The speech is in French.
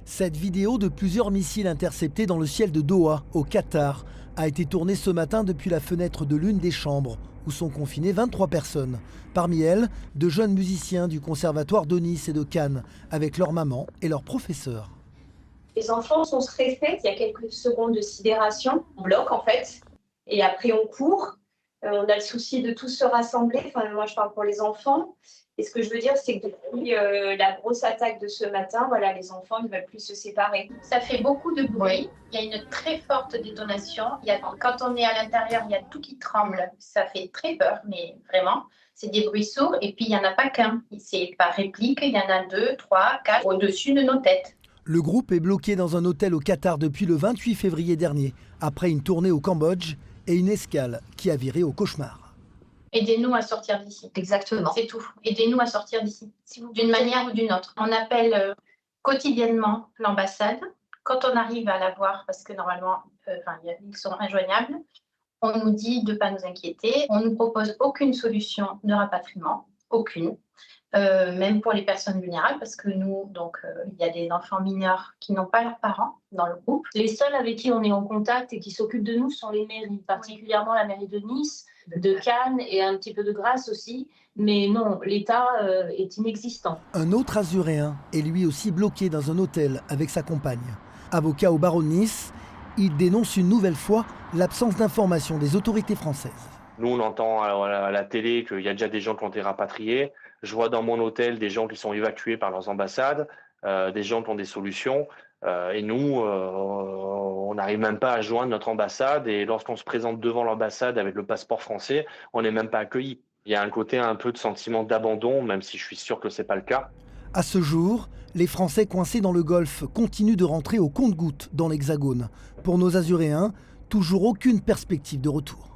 Cette vidéo de plusieurs missiles interceptés dans le ciel de Doha, au Qatar, a été tournée ce matin depuis la fenêtre de l'une des chambres, où sont confinées 23 personnes. Parmi elles, de jeunes musiciens du conservatoire de Nice et de Cannes, avec leur maman et leurs professeurs. Les enfants sont stressés, il y a quelques secondes de sidération, on bloque en fait, et après on court. On a le souci de tous se rassembler, enfin moi je parle pour les enfants. Et ce que je veux dire, c'est que depuis la grosse attaque de ce matin, voilà, les enfants ne veulent plus se séparer. Ça fait beaucoup de bruit, il y a une très forte détonation. Quand on est à l'intérieur, il y a tout qui tremble, ça fait très peur, mais vraiment, c'est des bruits sourds. Et puis il n'y en a pas qu'un, c'est par réplique, il y en a 2, 3, 4 au-dessus de nos têtes. Le groupe est bloqué dans un hôtel au Qatar depuis le 28 février dernier, après une tournée au Cambodge et une escale qui a viré au cauchemar. Aidez-nous à sortir d'ici. Exactement. C'est tout. Aidez-nous à sortir d'ici, d'une manière ou d'une autre. On appelle quotidiennement l'ambassade. Quand on arrive à la voir, parce que normalement, ils sont injoignables, on nous dit de ne pas nous inquiéter. On ne nous propose aucune solution de rapatriement, aucune. Même pour les personnes vulnérables, parce que nous, il y a des enfants mineurs qui n'ont pas leurs parents dans le groupe. Les seuls avec qui on est en contact et qui s'occupent de nous sont les mairies, particulièrement la mairie de Nice, de Cannes et un petit peu de Grasse aussi. Mais non, l'État est inexistant. Un autre Azuréen est lui aussi bloqué dans un hôtel avec sa compagne. Avocat au barreau de Nice, il dénonce une nouvelle fois l'absence d'information des autorités françaises. Nous, on entend à la télé qu'il y a déjà des gens qui ont été rapatriés. Je vois dans mon hôtel des gens qui sont évacués par leurs ambassades, des gens qui ont des solutions. Et nous, on n'arrive même pas à joindre notre ambassade. Et lorsqu'on se présente devant l'ambassade avec le passeport français, on n'est même pas accueilli. Il y a un côté un peu de sentiment d'abandon, même si je suis sûr que ce n'est pas le cas. À ce jour, les Français coincés dans le Golfe continuent de rentrer au compte-gouttes dans l'Hexagone. Pour nos Azuréens, toujours aucune perspective de retour.